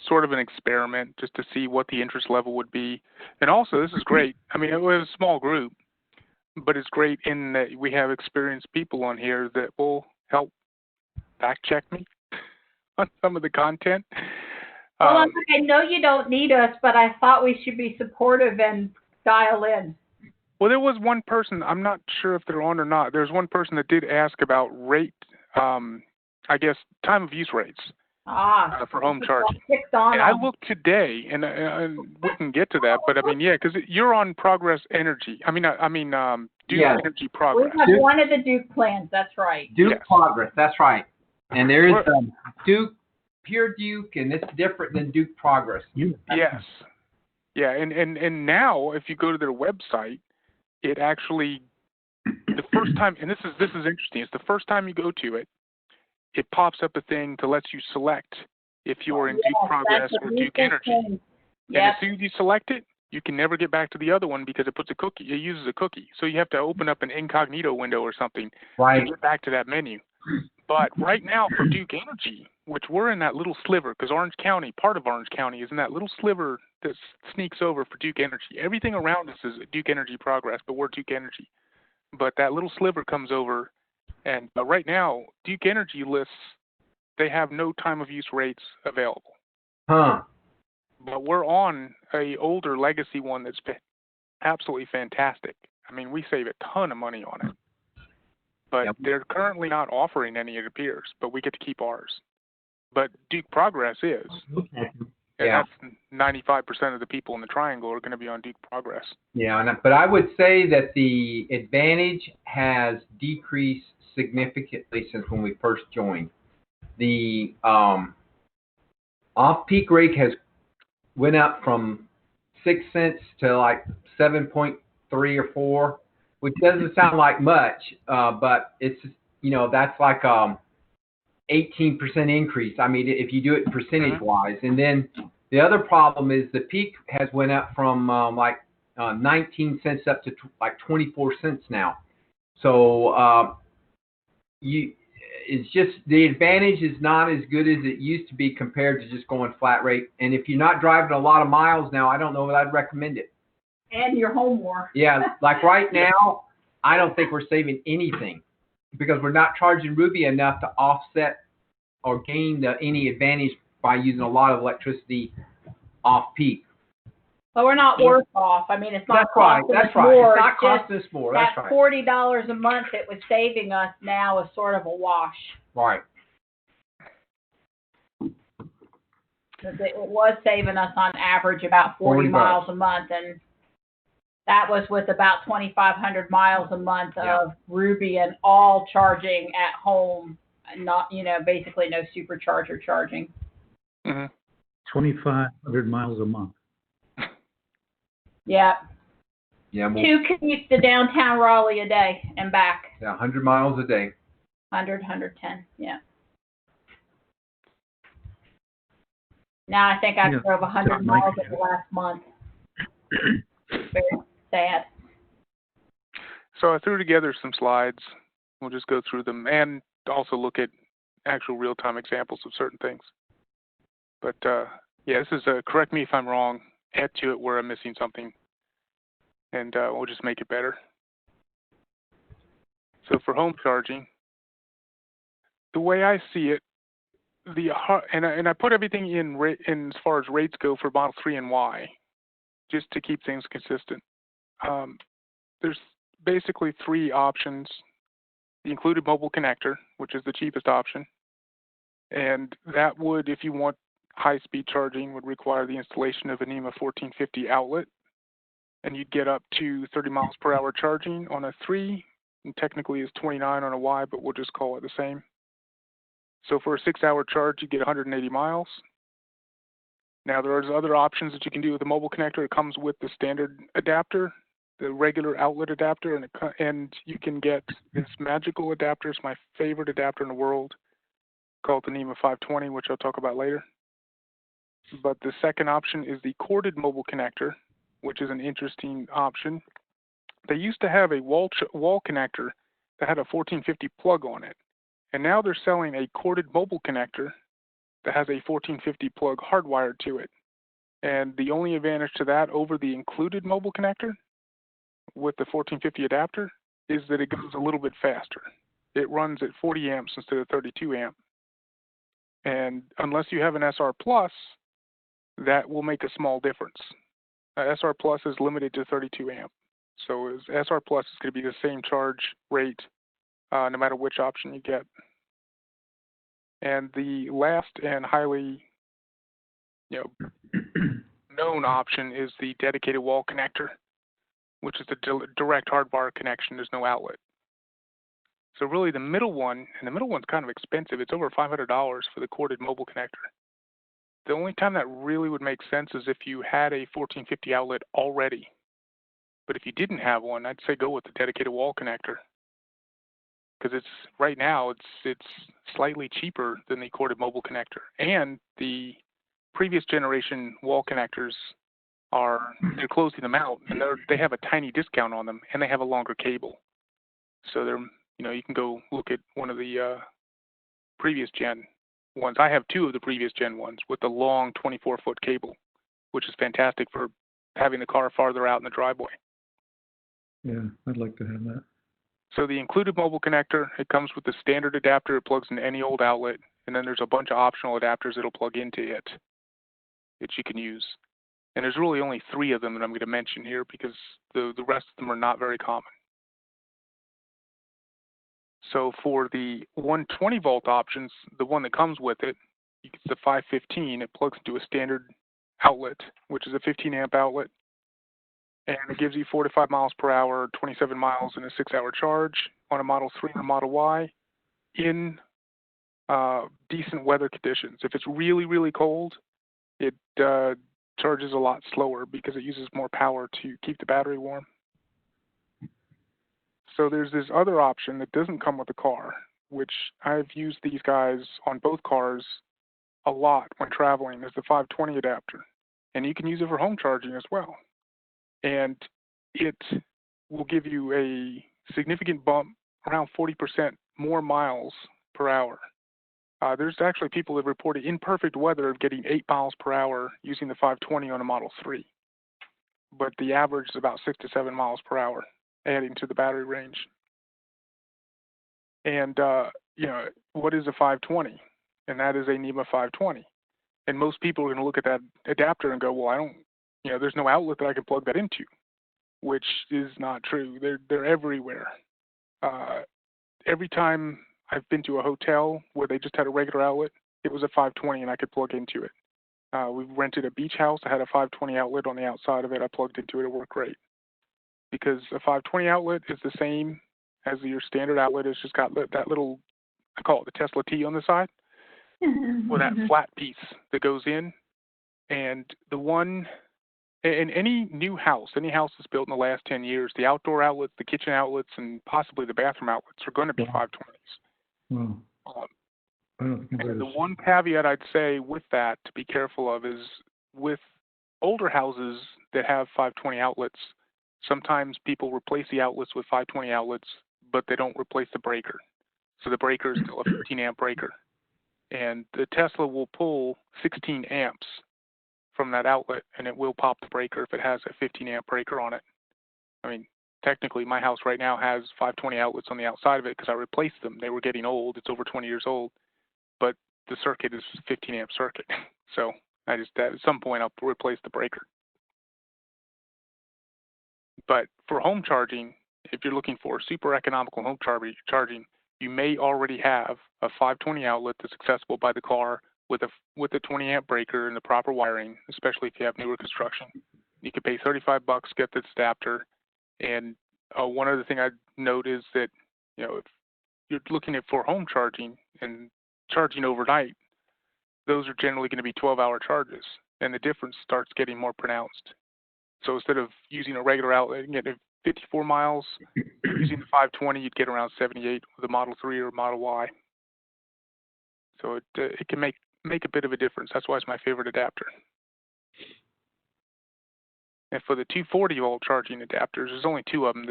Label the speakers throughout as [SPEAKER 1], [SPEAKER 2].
[SPEAKER 1] sort of an experiment just to see what the interest level would be. And also, this is great. I mean, it was a small group, but it's great in that we have experienced people on here that will help fact check me on some of the content.
[SPEAKER 2] Well, I know you don't need us, but I thought we should be supportive and dial in.
[SPEAKER 1] Well, there was one person, I'm not sure if they're on or not. There's one person that did ask about rate, I guess, time of use rates for home charging. And I looked today, and we can get to that, but I mean, yeah, because you're on Progress Energy. Duke Energy Progress.
[SPEAKER 2] We have one of the Duke plans, that's right.
[SPEAKER 3] Duke Progress, that's right. And there is Duke, Pure Duke, and it's different than Duke Progress.
[SPEAKER 1] Yes. Yeah, and now if you go to their website, it actually, the first time, and this is interesting, it's the first time you go to it, it pops up a thing to let you select if you're in Duke Progress or Duke Energy. And as soon as you select it, you can never get back to the other one because it puts a cookie, it uses a cookie. So you have to open up an incognito window or something to get back to that menu. But right now for Duke Energy, which we're in that little sliver, because Orange County, part of Orange County is in that little sliver that sneaks over for Duke Energy. Everything around us is Duke Energy Progress, but we're Duke Energy. But that little sliver comes over, and right now, Duke Energy lists, they have no time of use rates available. But we're on a older legacy one that's been absolutely fantastic. I mean, we save a ton of money on it. But they're currently not offering any, it appears, but we get to keep ours. But Duke Progress is. And that's 95% of the people in the triangle are going to be on Duke Progress.
[SPEAKER 3] Yeah, but I would say that the Advantage has decreased significantly since when we first joined. The off-peak rate has went up from 6 cents to like 7.3 or 4, which doesn't sound like much, but it's, that's like 18% increase. I mean, if you do it percentage-wise. And then the other problem is the peak has went up from 19 cents up to like 24 cents now. So it's just the Advantage is not as good as it used to be compared to just going flat rate. And if you're not driving a lot of miles now, I don't know that I'd recommend it.
[SPEAKER 2] And you're home more.
[SPEAKER 3] Yeah, like right now, I don't think we're saving anything because we're not charging Ruby enough to offset or gain any advantage by using a lot of electricity off peak.
[SPEAKER 2] But we're not worse off. I mean, it's not costing us more.
[SPEAKER 3] It's not costing us more. That's right.
[SPEAKER 2] $40 a month it was saving us now is sort of a wash.
[SPEAKER 3] Right.
[SPEAKER 2] Because it was saving us on average about 40 miles a month, and that was with about 2,500 miles a month of Ruby and all charging at home, not, basically no supercharger charging.
[SPEAKER 4] 2,500 miles a month.
[SPEAKER 2] Yeah.
[SPEAKER 3] Yeah.
[SPEAKER 2] 2 commutes to downtown Raleigh a day and back.
[SPEAKER 3] Yeah, 100 miles a day.
[SPEAKER 2] 110, yeah. Now I think I drove 100 miles in the last month. Very sad.
[SPEAKER 1] So I threw together some slides. We'll just go through them and also look at actual real-time examples of certain things. But this is correct me if I'm wrong. Add to it where I'm missing something, and we'll just make it better. So for home charging, the way I see it, and I put everything in as far as rates go for Model 3 and Y, just to keep things consistent. There's basically 3 options. The included mobile connector, which is the cheapest option, and that would, if you want high-speed charging, would require the installation of a NEMA 1450 outlet, and you'd get up to 30 miles per hour charging on a 3, and technically is 29 on a Y, but we'll just call it the same. So for a 6-hour charge, you get 180 miles. Now there's other options that you can do with the mobile connector. It comes with the standard adapter, the regular outlet adapter, and you can get this magical adapter. It's my favorite adapter in the world, called the NEMA 520, which I'll talk about later. But the second option is the corded mobile connector, which is an interesting option. They used to have a wall connector that had a 1450 plug on it. And now they're selling a corded mobile connector that has a 1450 plug hardwired to it. And the only advantage to that over the included mobile connector with the 1450 adapter is that it goes a little bit faster. It runs at 40 amps instead of 32 amp. And unless you have an SR Plus, that will make a small difference. SR Plus is limited to 32 amp. So SR Plus is going to be the same charge rate no matter which option you get. And the last and highly known option is the dedicated wall connector, which is the direct hardwire connection. There's no outlet. So really the middle one, and the middle one's kind of expensive. It's over $500 for the corded mobile connector. The only time that really would make sense is if you had a 1450 outlet already. But if you didn't have one, I'd say go with the dedicated wall connector, because it's right now it's slightly cheaper than the corded mobile connector. And the previous generation wall connectors they're closing them out, and they have a tiny discount on them, and they have a longer cable. So they're you can go look at one of the previous gen ones. I have two of the previous gen ones with the long 24-foot cable, which is fantastic for having the car farther out in the driveway.
[SPEAKER 4] Yeah, I'd like to have that.
[SPEAKER 1] So the included mobile connector, it comes with the standard adapter. It plugs into any old outlet, and then there's a bunch of optional adapters that'll plug into it that you can use. And there's really only 3 of them that I'm going to mention here because the rest of them are not very common. So for the 120 volt options, the one that comes with it, it's the 515. It plugs into a standard outlet, which is a 15 amp outlet. And it gives you 4 to 5 miles per hour, 27 miles in a 6-hour charge on a Model 3 or Model Y in decent weather conditions. If it's really, really cold, it charges a lot slower because it uses more power to keep the battery warm. So there's this other option that doesn't come with the car, which I've used these guys on both cars a lot when traveling, is the 520 adapter. And you can use it for home charging as well. And it will give you a significant bump, around 40% more miles per hour. There's actually people that reported in perfect weather of getting 8 miles per hour using the 520 on a Model 3. But the average is about 6 to 7 miles per hour, adding to the battery range. And, what is a 520? And that is a NEMA 520. And most people are going to look at that adapter and go, well, there's no outlet that I can plug that into, which is not true. They're everywhere. Every time I've been to a hotel where they just had a regular outlet, it was a 520 and I could plug into it. We rented a beach house that had a 520 outlet on the outside of it. I plugged into it. It worked great. Because a 520 outlet is the same as your standard outlet. It's just got that little, I call it the Tesla T on the side, with that flat piece that goes in. And the one, in any new house, any house that's built in the last 10 years, the outdoor outlets, the kitchen outlets, and possibly the bathroom outlets are going to be 520s.
[SPEAKER 4] Wow.
[SPEAKER 1] And the one caveat I'd say with that to be careful of is with older houses that have 520 outlets, sometimes people replace the outlets with 520 outlets, but they don't replace the breaker. So the breaker is still a 15 amp breaker. And the Tesla will pull 16 amps from that outlet, and it will pop the breaker if it has a 15 amp breaker on it. I mean, technically my house right now has 520 outlets on the outside of it because I replaced them. They were getting old. It's over 20 years old, but the circuit is 15 amp circuit. So at some point I'll replace the breaker. But for home charging, if you're looking for super economical home charging, you may already have a 520 outlet that's accessible by the car with a 20 amp breaker and the proper wiring, especially if you have newer construction. You could pay $35, get this adapter. And one other thing I'd note is that, if you're looking at for home charging and charging overnight, those are generally going to be 12-hour charges, and the difference starts getting more pronounced. So instead of using a regular outlet and getting 54 miles, using the 520, you'd get around 78 with a Model 3 or Model Y. So it can make a bit of a difference. That's why it's my favorite adapter. And for the 240 volt charging adapters, there's only 2 of them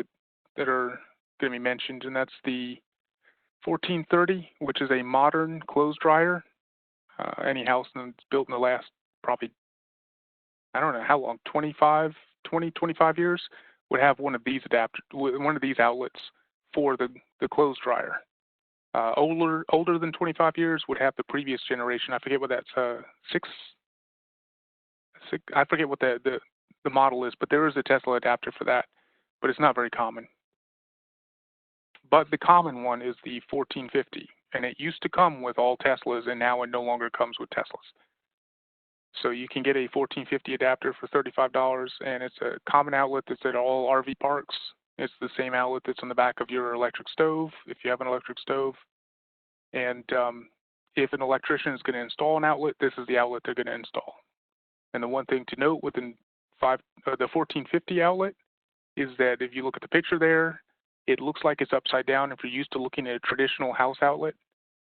[SPEAKER 1] that are going to be mentioned, and that's the 1430, which is a modern clothes dryer. Any house that's built in the last probably, I don't know how long, 25 years would have one of these outlets for the clothes dryer. Older than 25 years would have the previous generation. I forget what that's, six. I forget what the model is, but there is a Tesla adapter for that, but it's not very common. But the common one is the 1450, and it used to come with all Teslas, and now it no longer comes with Teslas. So you can get a 1450 adapter for $35, and it's a common outlet that's at all RV parks. It's the same outlet that's on the back of your electric stove, if you have an electric stove. And if an electrician is going to install an outlet, this is the outlet they're going to install. And the one thing to note with the 1450 outlet is that if you look at the picture there, it looks like it's upside down. If you're used to looking at a traditional house outlet,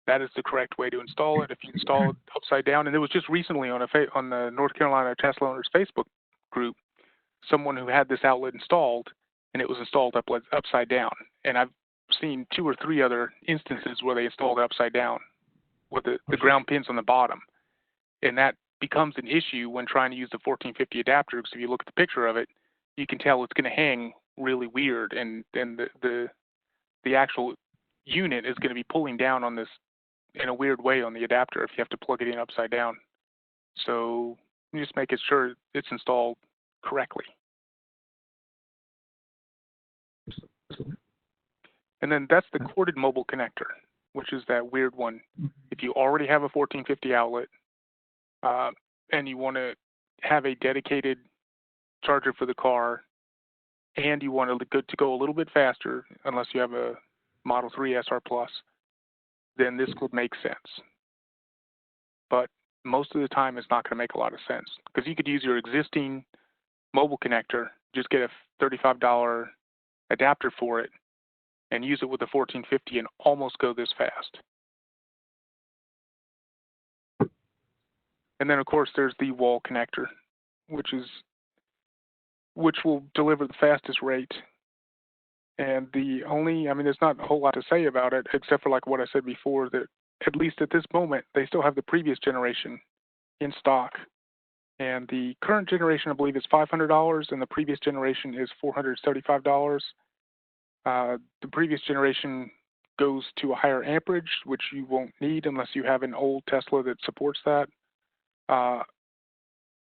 [SPEAKER 1] that is the correct way to install it. If you install it upside down, and it was just recently on the North Carolina Tesla Owners Facebook group, someone who had this outlet installed, and it was installed upside down. And I've seen 2 or 3 other instances where they installed it upside down with the ground pins on the bottom. And that becomes an issue when trying to use the 1450 adapter, because if you look at the picture of it, you can tell it's going to hang really weird, and the actual unit is going to be pulling down on this in a weird way on the adapter if you have to plug it in upside down. So just make sure it's installed correctly. And then that's the corded mobile connector, which is that weird one. If you already have a 1450 outlet and you want to have a dedicated charger for the car, and you want to go a little bit faster, unless you have a Model 3 SR Plus, then this could make sense. But most of the time, it's not going to make a lot of sense, because you could use your existing mobile connector, just get a $35 adapter for it, and use it with the 1450 and almost go this fast. And then, of course, there's the wall connector, which will deliver the fastest rate. And there's not a whole lot to say about it, except for like what I said before, that at least at this moment, they still have the previous generation in stock. And the current generation, I believe, is $500, and the previous generation is $475. The previous generation goes to a higher amperage, which you won't need unless you have an old Tesla that supports that.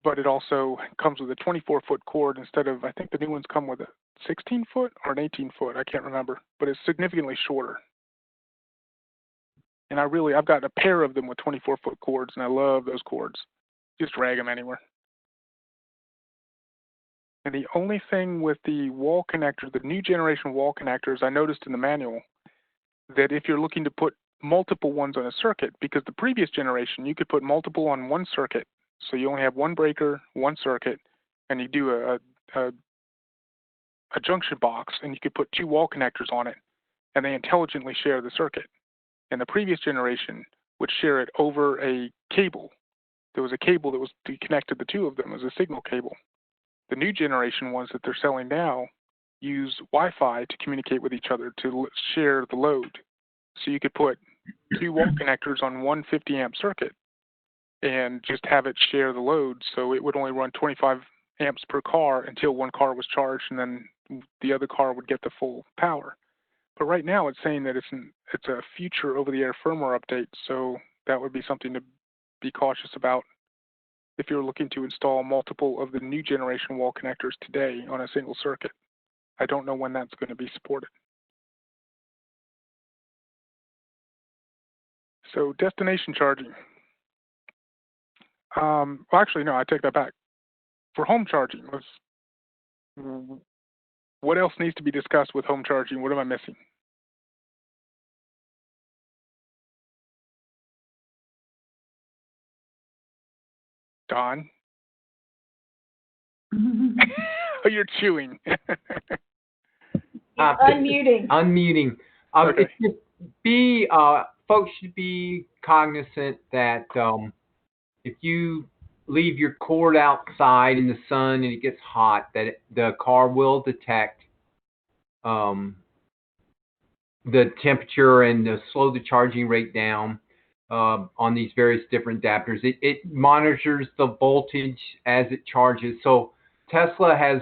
[SPEAKER 1] But it also comes with a 24-foot cord instead of, I think the new ones come with a 16-foot or an 18-foot. I can't remember, but it's significantly shorter. And I've got a pair of them with 24-foot cords, and I love those cords. Just drag them anywhere. And the only thing with the wall connector, the new generation wall connectors, I noticed in the manual that if you're looking to put multiple ones on a circuit, because the previous generation, you could put multiple on one circuit. So you only have one breaker, one circuit, and you do a junction box, and you could put 2 wall connectors on it, and they intelligently share the circuit. And the previous generation would share it over a cable. There was a cable that was to connect to the 2 of them as a signal cable. The new generation ones that they're selling now use Wi-Fi to communicate with each other to share the load. So you could put 2 wall connectors on one 50-amp circuit and just have it share the load, so it would only run 25 amps per car until one car was charged, and then the other car would get the full power. But right now it's saying that it's a future over-the-air firmware update, so that would be something to be cautious about if you're looking to install multiple of the new generation wall connectors today on a single circuit. I don't know when that's going to be supported. So destination charging. Well, actually, no, I take that back. For home charging, what else needs to be discussed with home charging? What am I missing? Don? Oh, you're chewing.
[SPEAKER 2] Unmuting.
[SPEAKER 3] Unmuting.
[SPEAKER 2] Okay.
[SPEAKER 3] It's just folks should be cognizant that if you leave your cord outside in the sun and it gets hot, that the car will detect the temperature and slow the charging rate down. on these various different adapters. It monitors the voltage as it charges. So Tesla has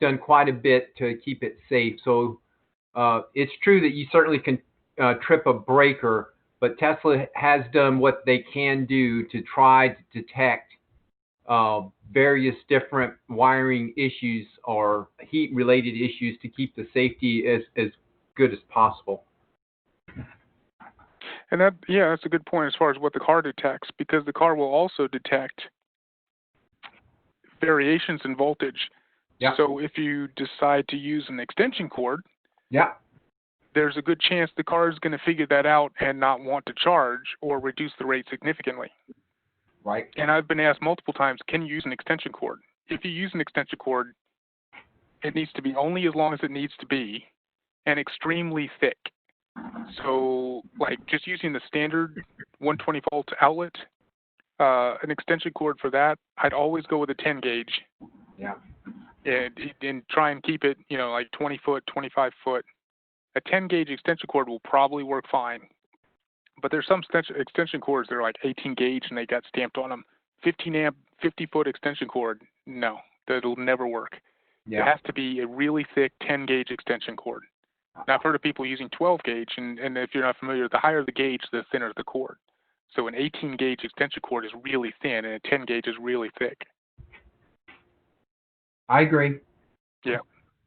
[SPEAKER 3] done quite a bit to keep it safe. So it's true that you certainly can trip a breaker, but Tesla has done what they can do to try to detect various different wiring issues or heat-related issues to keep the safety as good as possible.
[SPEAKER 1] And that's a good point as far as what the car detects, because the car will also detect variations in voltage.
[SPEAKER 3] Yeah.
[SPEAKER 1] So if you decide to use an extension cord,
[SPEAKER 3] Yeah.
[SPEAKER 1] there's a good chance the car is going to figure that out and not want to charge or reduce the rate significantly.
[SPEAKER 3] Right.
[SPEAKER 1] And I've been asked multiple times, can you use an extension cord? If you use an extension cord, it needs to be only as long as it needs to be and extremely thick. So, like, just using the standard 120 volt outlet, an extension cord for that, I'd always go with a 10 gauge.
[SPEAKER 3] Yeah.
[SPEAKER 1] And try and keep it, like 20 foot, 25 foot. A 10 gauge extension cord will probably work fine. But there's some extension cords that are like 18 gauge and they got stamped on them. 15 amp, 50 foot extension cord, no, that'll never work.
[SPEAKER 3] Yeah.
[SPEAKER 1] It has to be a really thick 10 gauge extension cord. Now, I've heard of people using 12 gauge, and if you're not familiar, the higher the gauge, the thinner the cord. So an 18 gauge extension cord is really thin, and a 10 gauge is really thick.
[SPEAKER 3] I agree.
[SPEAKER 1] Yeah.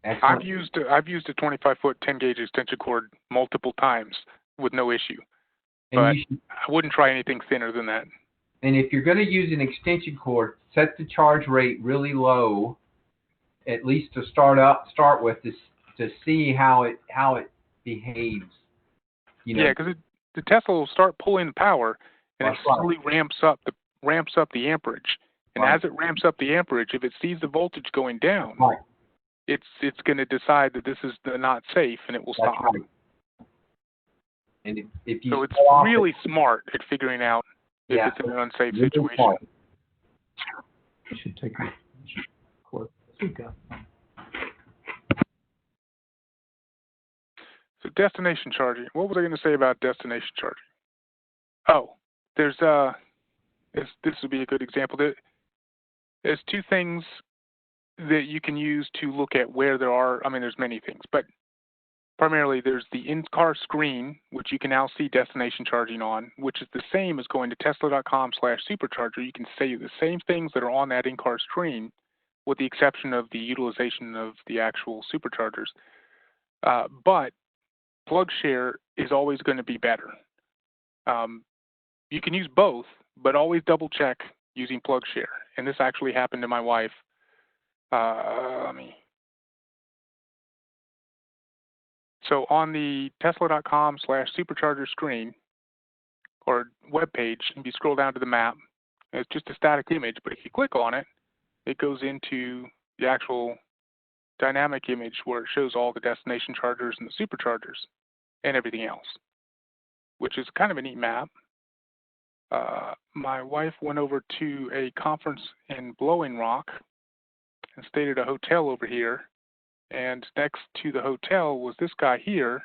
[SPEAKER 3] Excellent.
[SPEAKER 1] I've used a 25 foot 10 gauge extension cord multiple times with no issue.
[SPEAKER 3] And
[SPEAKER 1] But I wouldn't try anything thinner than that.
[SPEAKER 3] And if you're going to use an extension cord, set the charge rate really low, at least to start with, to see how it behaves.
[SPEAKER 1] Yeah, because the Tesla will start pulling the power, and it slowly ramps up the amperage. And as it ramps up the amperage, if it sees the voltage going down, it's going to decide that this is not safe, and it will stop.
[SPEAKER 3] Right. And if you
[SPEAKER 1] so it's really smart at figuring out if it's in an unsafe situation.
[SPEAKER 4] I should take a cord.
[SPEAKER 1] So destination charging. What was I going to say about destination charging? Oh, there's this would be a good example. There's two things that you can use to look at where there are. I mean, there's many things, but primarily there's the in-car screen, which you can now see destination charging on, which is the same as going to tesla.com/supercharger. You can see the same things that are on that in-car screen, with the exception of the utilization of the actual superchargers. But PlugShare is always going to be better. You can use both, but always double check using PlugShare. And this actually happened to my wife. So on the tesla.com/supercharger screen or web page, if you scroll down to the map, it's just a static image, but if you click on it, it goes into the actual dynamic image where it shows all the destination chargers and the superchargers and everything else, which is kind of a neat map. My wife went over to a conference in Blowing Rock and stayed at a hotel over here. And next to the hotel was this guy here,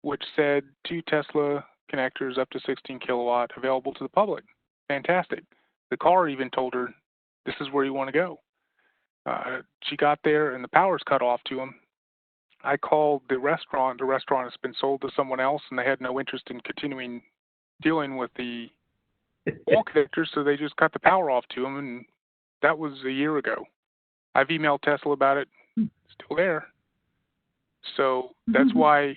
[SPEAKER 1] which said 2 Tesla connectors up to 16 kilowatt available to the public. Fantastic. The car even told her, this is where you want to go. She got there and the power's cut off to them. I called the restaurant. The restaurant has been sold to someone else, and they had no interest in continuing dealing with the wall connectors, so they just cut the power off to them, and that was a year ago. I've emailed Tesla about it. Still there. So that's why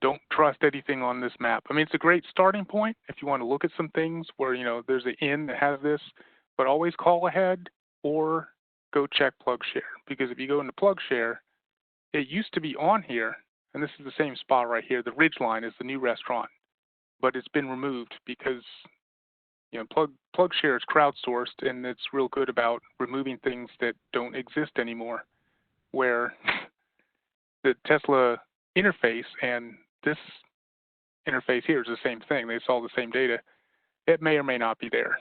[SPEAKER 1] don't trust anything on this map. I mean, it's a great starting point if you want to look at some things where, there's an inn that has this, but always call ahead or go check PlugShare. Because if you go into PlugShare, it used to be on here, and this is the same spot right here. The Ridgeline is the new restaurant, but it's been removed because PlugShare is crowdsourced, and it's real good about removing things that don't exist anymore, where the Tesla interface and this interface here is the same thing. They saw the same data. It may or may not be there.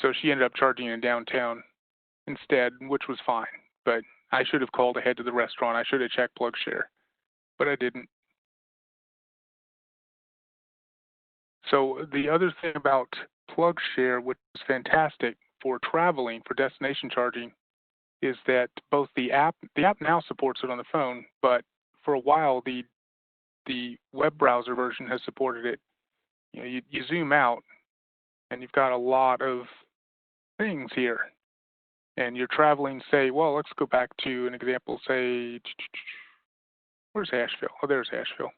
[SPEAKER 1] So she ended up charging in downtown instead, which was fine. But I should have called ahead to the restaurant. I should have checked PlugShare, but I didn't. So the other thing about PlugShare, which is fantastic for traveling, for destination charging, is that both the app now supports it on the phone, but for a while the web browser version has supported it. You know, you zoom out and you've got a lot of things here. And you're traveling, say, well, let's go back to an example, say, where's Asheville? Oh, there's Asheville.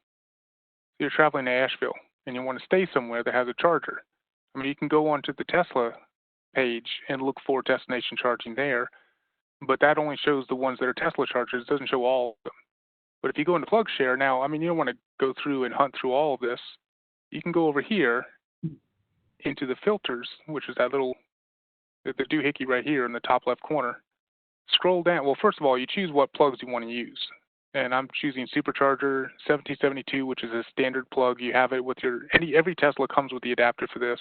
[SPEAKER 1] You're traveling to Asheville and you want to stay somewhere that has a charger. I mean, you can go onto the Tesla page and look for destination charging there, but that only shows the ones that are Tesla chargers. It doesn't show all of them. But if you go into PlugShare now, I mean, you don't want to go through and hunt through all of this. You can go over here into the filters, which is that little, the doohickey right here in the top left corner. Scroll down. Well, first of all, you choose what plugs you want to use. And I'm choosing Supercharger 1772, which is a standard plug. You have it with your, every Tesla comes with the adapter for this,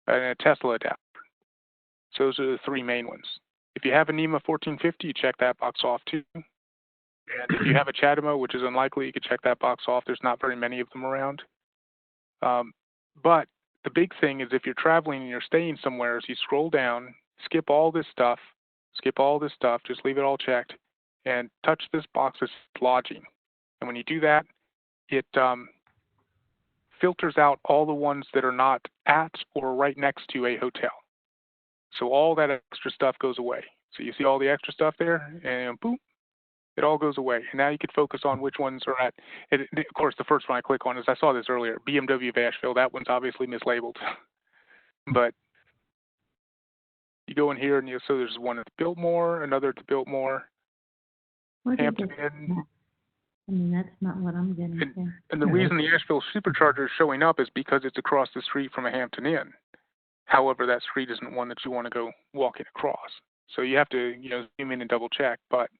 [SPEAKER 1] and a Tesla adapter. So those are the three main ones. If you have a NEMA 1450, you check that box off too. And if you have a CHAdeMO, which is unlikely, you could check that box off. There's not very many of them around. But the big thing is if you're traveling and you're staying somewhere, as you scroll down, skip all this stuff, just leave it all checked, and touch this box that's lodging. And when you do that, it filters out all the ones that are not at or right next to a hotel. So all that extra stuff goes away. So you see all the extra stuff there, and boom, it all goes away. And now you can focus on which ones are at. And of course, the first one I click on is, I saw this earlier, BMW of Asheville. That one's obviously mislabeled. But you go in here, and so there's one at Biltmore, another at Biltmore, Hampton Inn.
[SPEAKER 5] I mean, that's not what I'm getting.
[SPEAKER 1] And the reason the Asheville Supercharger is showing up is because it's across the street from a Hampton Inn. However, that street isn't one that you want to go walking across. So you have to, zoom in and double check. But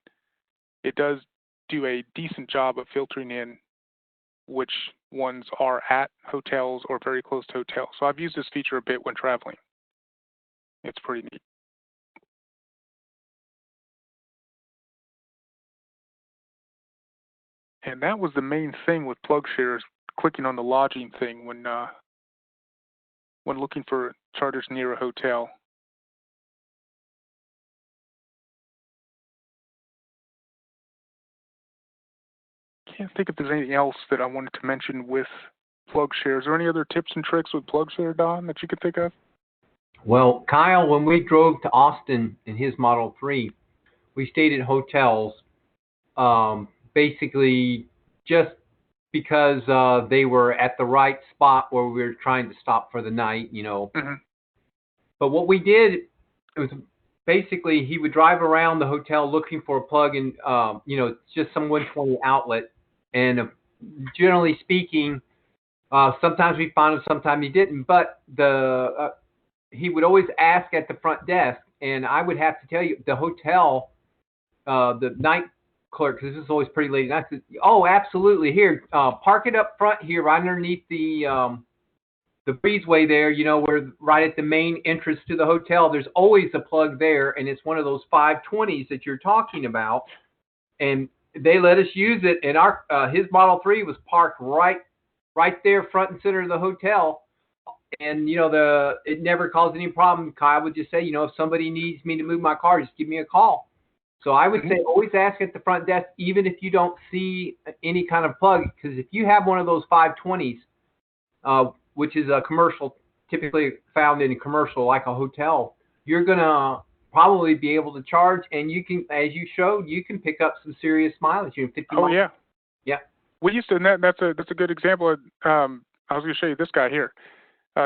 [SPEAKER 1] it does do a decent job of filtering in which ones are at hotels or very close to hotels. So I've used this feature a bit when traveling. It's pretty neat. And that was the main thing with PlugShare, is clicking on the lodging thing when looking for chargers near a hotel. Can't think if there's anything else that I wanted to mention with PlugShare. Is there any other tips and tricks with PlugShare, Don, that you could think of?
[SPEAKER 3] Well, Kyle, when we drove to Austin in his Model 3, we stayed at hotels, basically just because they were at the right spot where we were trying to stop for the night,
[SPEAKER 1] Mm-hmm.
[SPEAKER 3] But what we did, it was basically he would drive around the hotel looking for a plug in, just some 120 outlet. And generally speaking, sometimes we found it, sometimes he didn't. But he would always ask at the front desk, and I would have to tell you, the hotel, the night clerk, because this is always pretty late, and I said, "Oh, absolutely, here, park it up front here, right underneath the breezeway there, where right at the main entrance to the hotel. There's always a plug there, and it's one of those 520s that you're talking about." And they let us use it, and his Model 3 was parked right there, front and center of the hotel. And it never caused any problem. Kyle would just say, if somebody needs me to move my car, just give me a call. So I would say always ask at the front desk, even if you don't see any kind of plug, because if you have one of those 520s, which is a commercial, typically found in a commercial like a hotel, you're gonna probably be able to charge, and you can, as you showed, you can pick up some serious mileage. 50 miles.
[SPEAKER 1] Yeah.
[SPEAKER 3] Yeah.
[SPEAKER 1] We used to, and that's a good example. I was going to show you this guy here.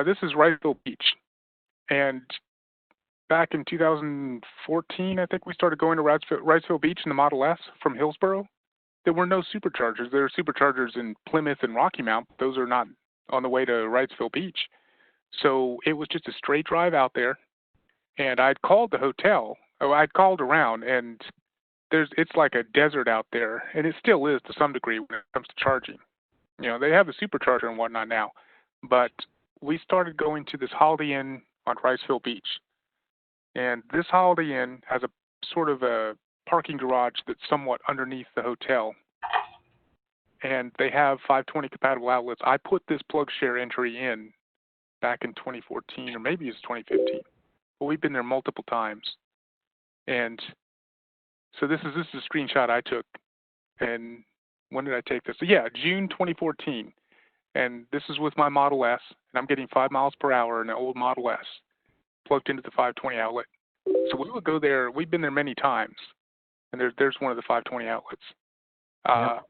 [SPEAKER 1] This is Wrightsville Beach, and back in 2014, I think we started going to Wrightsville Beach in the Model S from Hillsboro. There were no superchargers. There are superchargers in Plymouth and Rocky Mount. Those are not on the way to Wrightsville Beach. So it was just a straight drive out there, and I'd called the hotel. I'd called around, and it's like a desert out there, and it still is to some degree when it comes to charging. They have a supercharger and whatnot now, but we started going to this Holiday Inn on Wrightsville Beach, and this Holiday Inn has a sort of a parking garage that's somewhat underneath the hotel, and they have 520 compatible outlets. I put this plug share entry in back in 2014, or maybe it's 2015. But we've been there multiple times. And so this is a screenshot I took. And when did I take this? So yeah, June 2014. And this is with my Model S, and I'm getting 5 miles per hour in an old Model S plugged into the 520 outlet. So we would go there. We've been there many times, and there's one of the 520 outlets.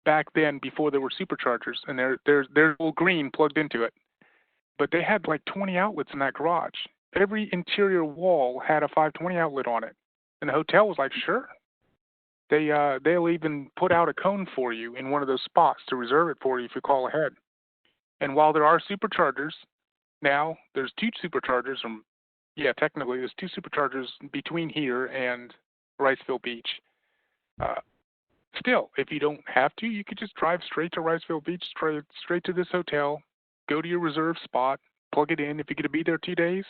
[SPEAKER 1] Back then, before there were superchargers, and there's a little green plugged into it, but they had like 20 outlets in that garage. Every interior wall had a 520 outlet on it, and the hotel was like, sure. They'll even put out a cone for you in one of those spots to reserve it for you if you call ahead. And while there are superchargers, now there's 2 superchargers technically there's 2 superchargers between here and Riceville Beach. Still, if you don't have to, you could just drive straight to Riceville Beach, straight to this hotel, go to your reserved spot, plug it in. If you're going to be there 2 days,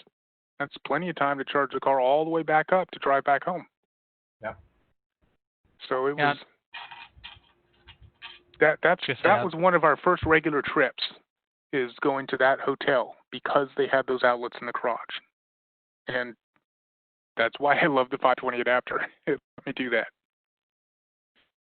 [SPEAKER 1] that's plenty of time to charge the car all the way back up to drive back home.
[SPEAKER 3] Yeah.
[SPEAKER 1] So it was that was one of our first regular trips, is going to that hotel because they had those outlets in the garage. And that's why I love the 520 adapter. It let me do that.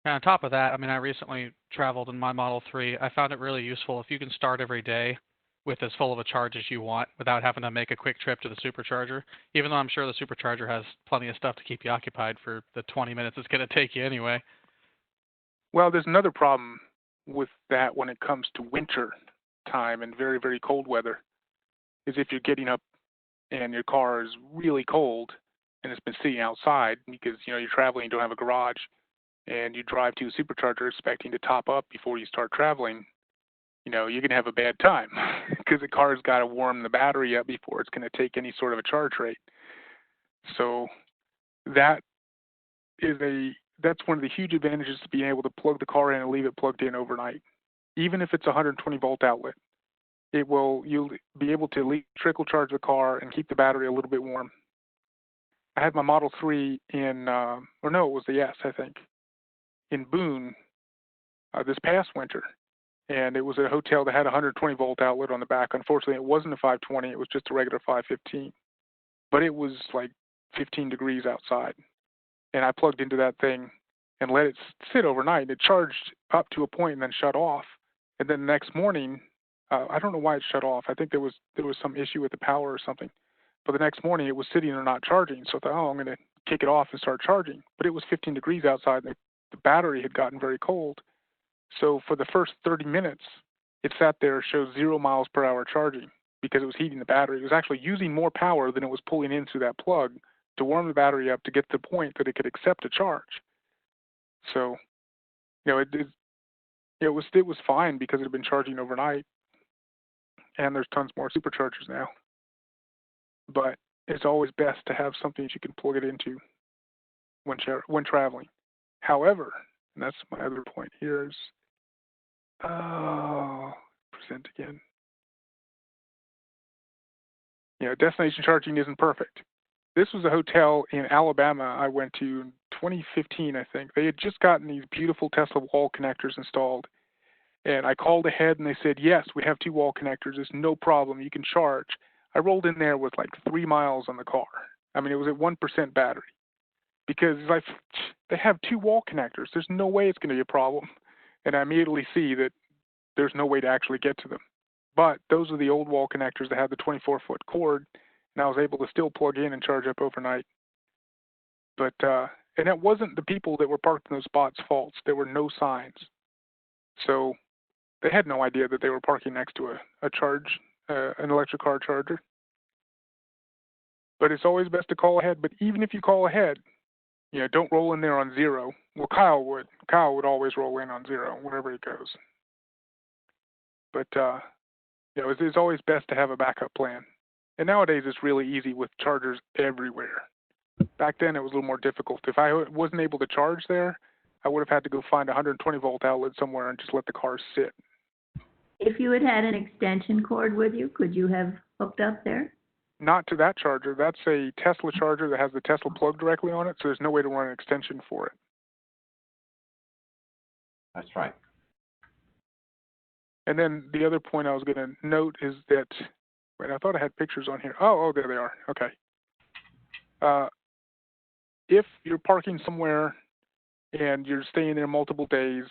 [SPEAKER 6] And on top of that, I mean, I recently traveled in my Model 3. I found it really useful if you can start every day with as full of a charge as you want without having to make a quick trip to the supercharger, even though I'm sure the supercharger has plenty of stuff to keep you occupied for the 20 minutes it's going to take you anyway. Well,
[SPEAKER 1] there's another problem with that when it comes to winter time and very, very cold weather, is if you're getting up and your car is really cold and it's been sitting outside because, you're traveling, you don't have a garage, and you drive to a supercharger expecting to top up before you start traveling, you're going to have a bad time because the car's got to warm the battery up before it's going to take any sort of a charge rate. So that's one of the huge advantages to being able to plug the car in and leave it plugged in overnight. Even if it's a 120 volt outlet, you'll be able to trickle charge the car and keep the battery a little bit warm. I had my Model 3 it was the S, I think, in Boone this past winter. And it was a hotel that had a 120 volt outlet on the back. Unfortunately, it wasn't a 520, it was just a regular 515. But it was like 15 degrees outside. And I plugged into that thing and let it sit overnight. It charged up to a point and then shut off. And then the next morning, I don't know why it shut off. I think there was some issue with the power or something. But the next morning, it was sitting there not charging. So I thought, I'm going to kick it off and start charging. But it was 15 degrees outside, and the battery had gotten very cold. So for the first 30 minutes, it sat there, showed 0 miles per hour charging because it was heating the battery. It was actually using more power than it was pulling in through that plug to warm the battery up to get to the point that it could accept a charge. So, it was fine because it had been charging overnight, and there's tons more superchargers now. But it's always best to have something that you can plug it into when traveling. However, and that's my other point here is, present again. Destination charging isn't perfect. This was a hotel in Alabama I went to in 2015, I think. They had just gotten these beautiful Tesla wall connectors installed. And I called ahead and they said, yes, we have 2 wall connectors. It's no problem. You can charge. I rolled in there with like 3 miles on the car. I mean, it was at 1% battery. Because they have 2 wall connectors. There's no way it's going to be a problem. And I immediately see that there's no way to actually get to them. But those are the old wall connectors that had the 24-foot cord, and I was able to still plug in and charge up overnight. But and it wasn't the people that were parked in those spots' faults. There were no signs. So they had no idea that they were parking next to an electric car charger. But it's always best to call ahead. But even if you call ahead, don't roll in there on 0. Well, Kyle would. Kyle would always roll in on 0 wherever he goes. But it's always best to have a backup plan. And nowadays it's really easy with chargers everywhere. Back then it was a little more difficult. If I wasn't able to charge there, I would have had to go find a 120 volt outlet somewhere and just let the car sit.
[SPEAKER 5] If you had had an extension cord with you, could you have hooked up there?
[SPEAKER 1] Not to that charger. That's a Tesla charger that has the Tesla plug directly on it, so there's no way to run an extension for it.
[SPEAKER 3] That's right.
[SPEAKER 1] And then the other point I was going to note is that, wait, I thought I had pictures on here. Oh, there they are. Okay. If you're parking somewhere and you're staying there multiple days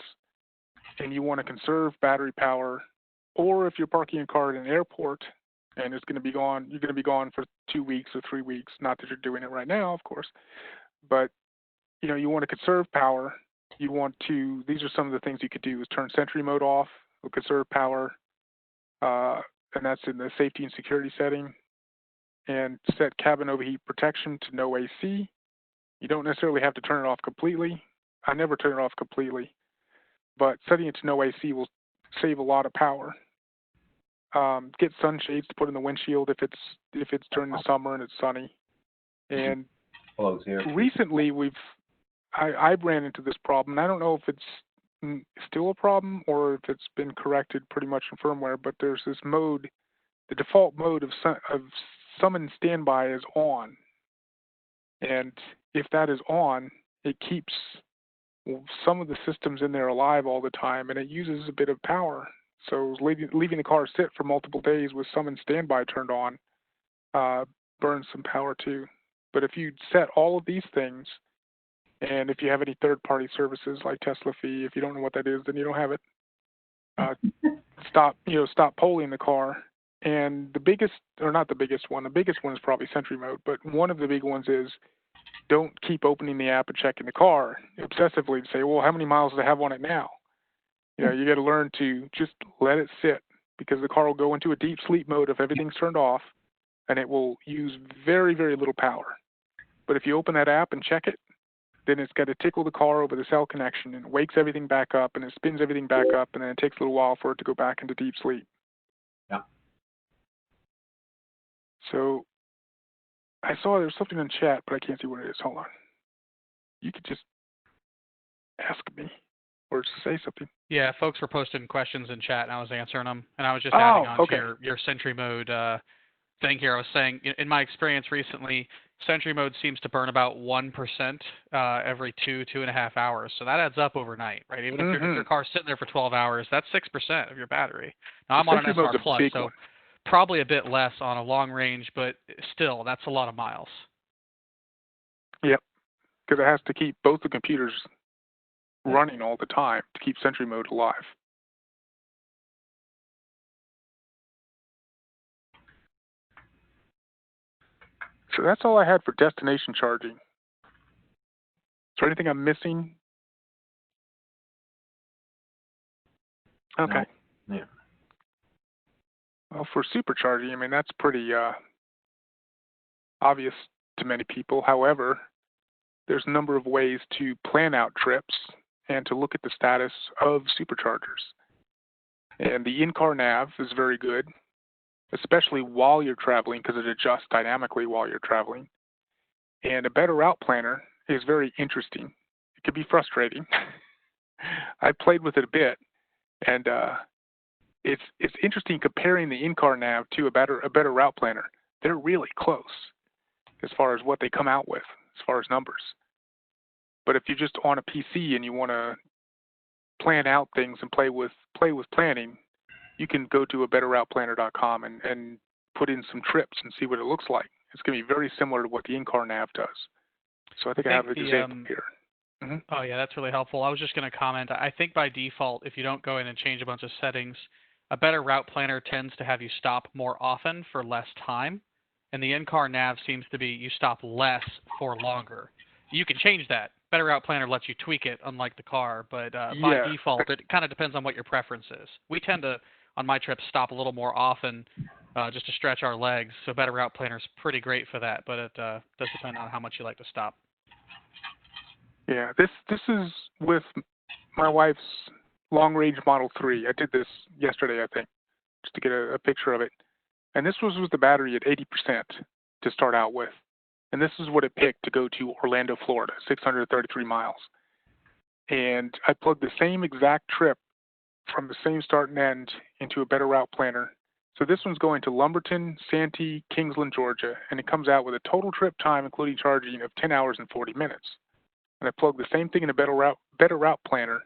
[SPEAKER 1] and you want to conserve battery power, or if you're parking a car at an airport and it's going to be gone, you're going to be gone for 2 weeks or 3 weeks. Not that you're doing it right now, of course, but you want to conserve power. You want to. These are some of the things you could do: is turn Sentry mode off, conserve power, and that's in the safety and security setting, and set cabin overheat protection to no AC. You don't necessarily have to turn it off completely. I never turn it off completely, but setting it to no AC will save a lot of power. Get sunshades to put in the windshield if it's during the summer and it's sunny. And recently I've ran into this problem. I don't know if it's still a problem or if it's been corrected pretty much in firmware, but there's this mode, the default mode of summon standby is on. And if that is on, it keeps some of the systems in there alive all the time, and it uses a bit of power. So leaving the car sit for multiple days with summon standby turned on burns some power too. But if you set all of these things, and if you have any third-party services like Tesla Fee, if you don't know what that is, then you don't have it. Stop polling the car. And the biggest one is probably Sentry mode, but one of the big ones is don't keep opening the app and checking the car obsessively to say, well, how many miles do I have on it now? You got to learn to just let it sit, because the car will go into a deep sleep mode if everything's turned off, and it will use very, very little power. But if you open that app and check it, then it's got to tickle the car over the cell connection and wakes everything back up, and it spins everything back up, and then it takes a little while for it to go back into deep sleep.
[SPEAKER 3] Yeah.
[SPEAKER 1] So I saw there's something in chat, but I can't see what it is. Hold on. You could just ask me or say something.
[SPEAKER 6] Yeah, folks were posting questions in chat, and I was answering them. And I was just adding on to your Sentry mode thing here. I was saying, in my experience recently, Sentry mode seems to burn about 1% every 2.5 hours. So that adds up overnight, right? Even if your car's sitting there for 12 hours, that's 6% of your battery. Now, I'm on an SR Plus, so probably a bit less on a long range, but still, that's a lot of miles.
[SPEAKER 1] Yep, because it has to keep both the computers running all the time to keep Sentry mode alive. So that's all I had for destination charging. Is there anything I'm missing? Okay.
[SPEAKER 3] No. Yeah.
[SPEAKER 1] Well, for supercharging, I mean, that's pretty obvious to many people. However, there's a number of ways to plan out trips and to look at the status of superchargers. And the in-car nav is very good, especially while you're traveling, because it adjusts dynamically while you're traveling. And a better route planner is very interesting. It can be frustrating. I played with it a bit, and it's interesting comparing the in-car nav to a better route planner. They're really close as far as what they come out with, as far as numbers. But if you're just on a PC and you want to plan out things and play with planning, you can go to a betterrouteplanner.com and put in some trips and see what it looks like. It's going to be very similar to what the in-car nav does. So I think I have an example here. Mm-hmm.
[SPEAKER 6] Oh, yeah, that's really helpful. I was just going to comment. I think by default, if you don't go in and change a bunch of settings, a better route planner tends to have you stop more often for less time. And the in-car nav seems to be you stop less for longer. You can change that. Better Route Planner lets you tweak it, unlike the car, but by default, it kind of depends on what your preference is. We tend to, on my trips, stop a little more often just to stretch our legs, so Better Route Planner is pretty great for that, but it does depend on how much you like to stop.
[SPEAKER 1] Yeah, this is with my wife's long-range Model 3. I did this yesterday, I think, just to get a picture of it. And this was with the battery at 80% to start out with. And this is what it picked to go to Orlando, Florida, 633 miles. And I plugged the same exact trip from the same start and end into a Better Route Planner. So this one's going to Lumberton, Santee, Kingsland, Georgia, and it comes out with a total trip time, including charging, of 10 hours and 40 minutes. And I plugged the same thing in a Better Route Planner,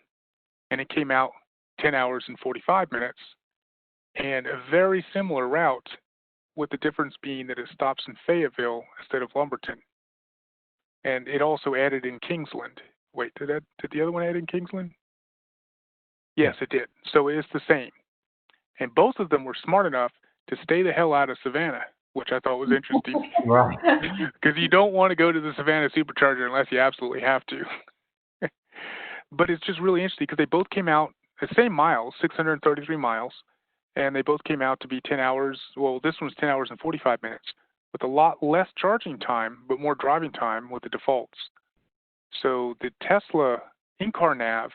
[SPEAKER 1] and it came out 10 hours and 45 minutes. and a very similar route, with the difference being that it stops in Fayetteville instead of Lumberton. And it also added in Kingsland. Wait, did the other one add in Kingsland? Yes, it did. So it's the same. And both of them were smart enough to stay the hell out of Savannah, which I thought was interesting.
[SPEAKER 3] Right.
[SPEAKER 1] Because you don't want to go to the Savannah Supercharger unless you absolutely have to. But it's just really interesting because they both came out the same miles, 633 miles, and they both came out to be 10 hours. Well, this one's 10 hours and 45 minutes with a lot less charging time, but more driving time with the defaults. So the Tesla in-car nav,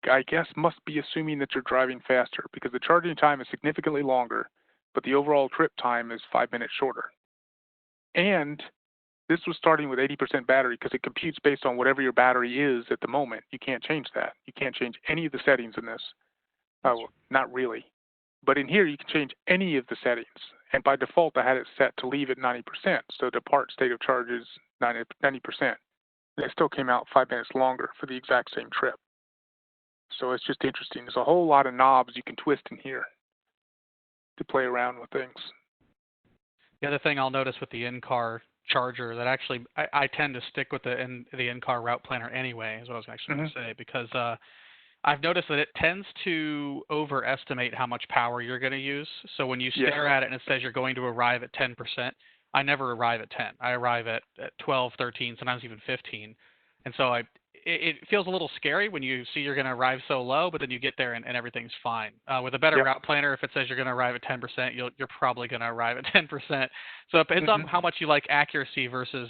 [SPEAKER 1] I guess, must be assuming that you're driving faster because the charging time is significantly longer, but the overall trip time is 5 minutes shorter. And this was starting with 80% battery because it computes based on whatever your battery is at the moment. You can't change that. You can't change any of the settings in this. Oh, not really. But in here, you can change any of the settings. And by default, I had it set to leave at 90%. So depart state of charge is 90%. And it still came out 5 minutes longer for the exact same trip. So it's just interesting. There's a whole lot of knobs you can twist in here to play around with things.
[SPEAKER 6] The other thing I'll notice with the in-car charger that actually I tend to stick with the in-car route planner anyway, is what I was actually going to say, because I've noticed that it tends to overestimate how much power you're going to use. So when you stare at it and it says you're going to arrive at 10%, I never arrive at 10. I arrive at 12, 13, sometimes even 15. And so it feels a little scary when you see you're going to arrive so low, but then you get there and everything's fine. With a better route planner, if it says you're going to arrive at 10%, you're probably going to arrive at 10%. So it depends on how much you like accuracy versus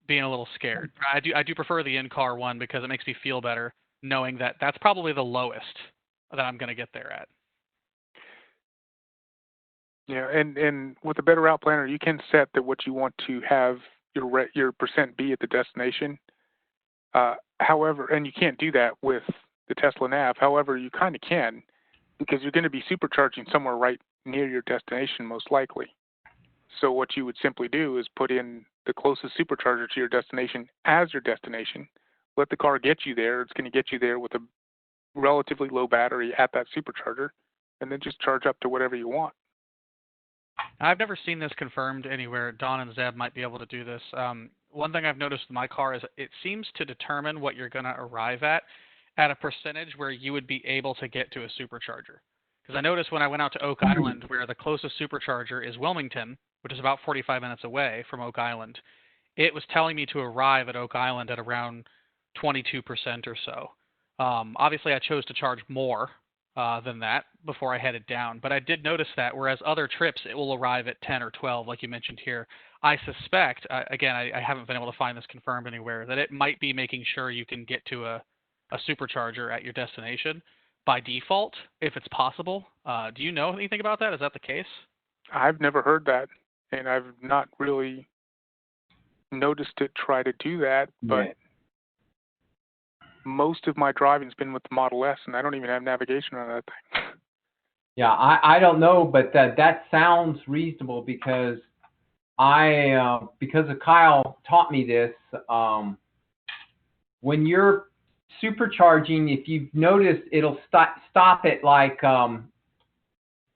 [SPEAKER 6] being a little scared. I do prefer the in-car one because it makes me feel better knowing that that's probably the lowest that I'm going to get there at.
[SPEAKER 1] Yeah, and with a better route planner, you can set that what you want to have your percent be at the destination. However, and you can't do that with the Tesla nav. However, you kind of can because you're going to be supercharging somewhere right near your destination most likely. So what you would simply do is put in the closest supercharger to your destination as your destination. Let the car get you there. It's going to get you there with a relatively low battery at that supercharger, and then just charge up to whatever you want.
[SPEAKER 6] I've never seen this confirmed anywhere. Don and Zeb might be able to do this. One thing I've noticed in my car is it seems to determine what you're going to arrive at a percentage where you would be able to get to a supercharger. Because I noticed when I went out to Oak Island, where the closest supercharger is Wilmington, which is about 45 minutes away from Oak Island, it was telling me to arrive at Oak Island at around 22% or so. Obviously, I chose to charge more than that before I headed down. But I did notice that, whereas other trips, it will arrive at 10 or 12, like you mentioned here. I suspect, again, I haven't been able to find this confirmed anywhere, that it might be making sure you can get to a supercharger at your destination by default, if it's possible. Do you know anything about that? Is that the case?
[SPEAKER 1] I've never heard that, and I've not really noticed it try to do that, but most of my driving's been with the Model S, and I don't even have navigation on that thing.
[SPEAKER 3] Yeah, I don't know, but that sounds reasonable because because of Kyle taught me this. When you're supercharging, if you've noticed, it'll stop at like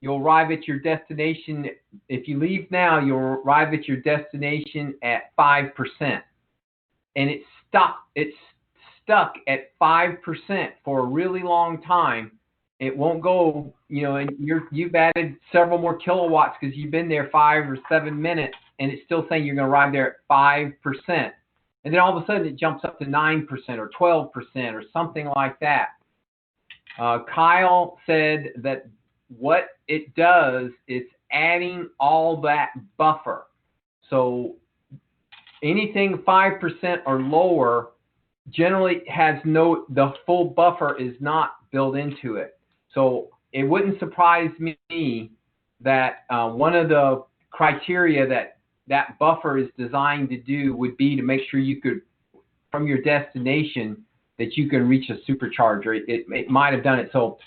[SPEAKER 3] you'll arrive at your destination. If you leave now, you'll arrive at your destination at 5%, and it's stuck at 5% for a really long time. It won't go, and you've added several more kilowatts because you've been there 5 or 7 minutes, and it's still saying you're going to arrive there at 5%. And then all of a sudden it jumps up to 9% or 12% or something like that. Kyle said that what it does is adding all that buffer. So anything 5% or lower generally has the full buffer is not built into it. So it wouldn't surprise me that one of the criteria that buffer is designed to do would be to make sure you could, from your destination, that you can reach a supercharger. It might have done it. So,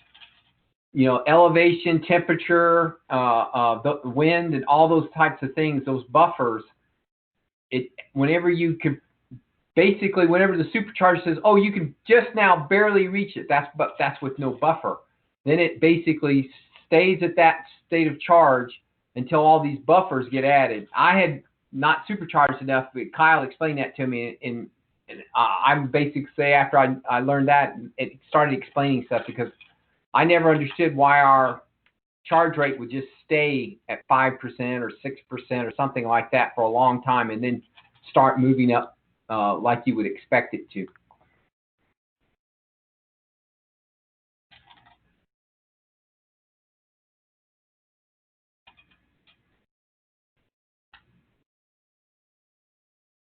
[SPEAKER 3] elevation, temperature, the wind, and all those types of things, those buffers, whenever the supercharger says, oh, you can just now barely reach it, that's with no buffer, then it basically stays at that state of charge until all these buffers get added. I had not supercharged enough, but Kyle explained that to me, and I'm basically say after I learned that, it started explaining stuff because I never understood why our charge rate would just stay at 5% or 6% or something like that for a long time and then start moving up like you would expect it to.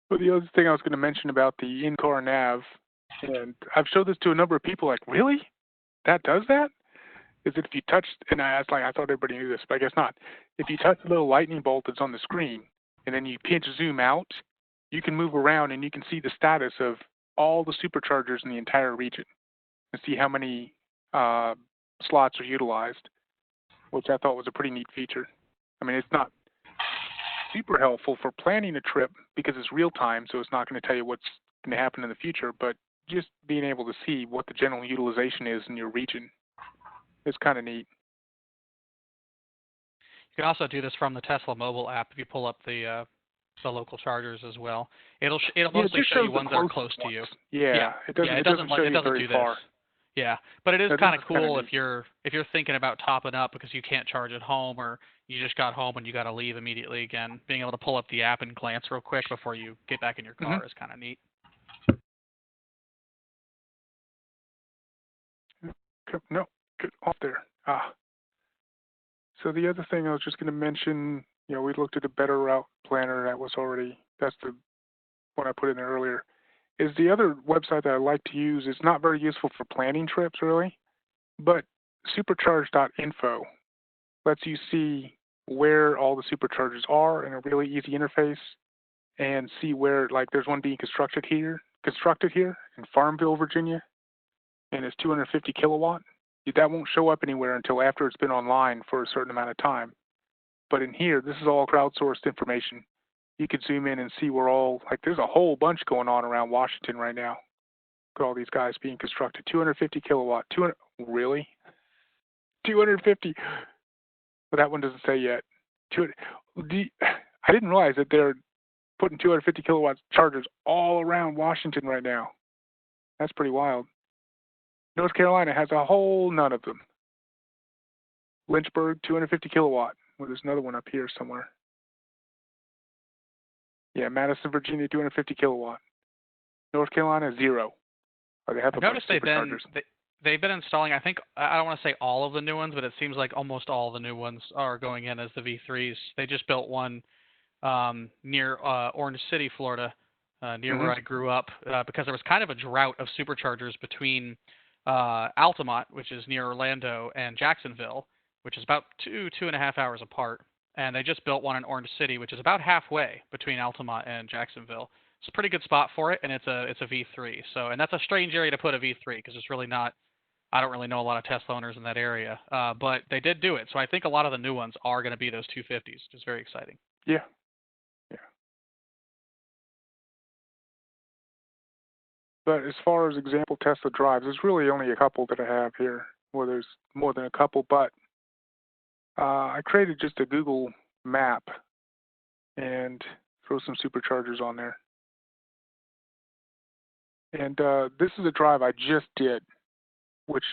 [SPEAKER 1] But the other thing I was going to mention about the in-car nav, and I've showed this to a number of people, like, really? That does that? Is that if you touch, and I thought everybody knew this, but I guess not. If you touch the little lightning bolt that's on the screen, and then you pinch zoom out, you can move around and you can see the status of all the superchargers in the entire region and see how many slots are utilized, which I thought was a pretty neat feature. I mean, it's not super helpful for planning a trip because it's real time, so it's not going to tell you what's going to happen in the future, but just being able to see what the general utilization is in your region is kind of neat.
[SPEAKER 6] You can also do this from the Tesla mobile app if you pull up the local chargers as well. It'll mostly show you ones that are close to you.
[SPEAKER 1] Yeah. It doesn't show you very far.
[SPEAKER 6] Yeah, but it is kind of cool if you're thinking about topping up because you can't charge at home or you just got home and you got to leave immediately again. Being able to pull up the app and glance real quick before you get back in your car is kind of neat.
[SPEAKER 1] No, get off there. So the other thing I was just going to mention, we looked at a better route planner. That's the one I put in there earlier. Is the other website that I like to use. It's not very useful for planning trips, really, but supercharge.info lets you see where all the superchargers are in a really easy interface and see where, like, there's one being constructed here in Farmville, Virginia, and it's 250 kilowatt. That won't show up anywhere until after it's been online for a certain amount of time. But in here, this is all crowdsourced information. You could zoom in and see there's a whole bunch going on around Washington right now. Look at all these guys being constructed. 250 kilowatt. Really? 250? But that one doesn't say yet. I didn't realize that they're putting 250 kilowatt chargers all around Washington right now. That's pretty wild. North Carolina has a whole none of them. Lynchburg, 250 kilowatt. Well, there's another one up here somewhere. Yeah, Madison, Virginia, 250 kilowatt. North Carolina, 0. They have
[SPEAKER 6] I noticed they've been installing, I think, I don't want to say all of the new ones, but it seems like almost all the new ones are going in as the V3s. They just built one near Orange City, Florida, near where I grew up, because there was kind of a drought of superchargers between Altamont, which is near Orlando, and Jacksonville, which is about 2.5 hours apart. And they just built one in Orange City, which is about halfway between Altamont and Jacksonville. It's a pretty good spot for it, and it's a V3. So, and that's a strange area to put a V3 because it's really not. I don't really know a lot of Tesla owners in that area, but they did do it. So I think a lot of the new ones are going to be those 250s, which is very exciting.
[SPEAKER 1] Yeah. But as far as example Tesla drives, there's really only a couple that I have here. Well, there's more than a couple, but I created just a Google map and throw some superchargers on there. And this is a drive I just did, which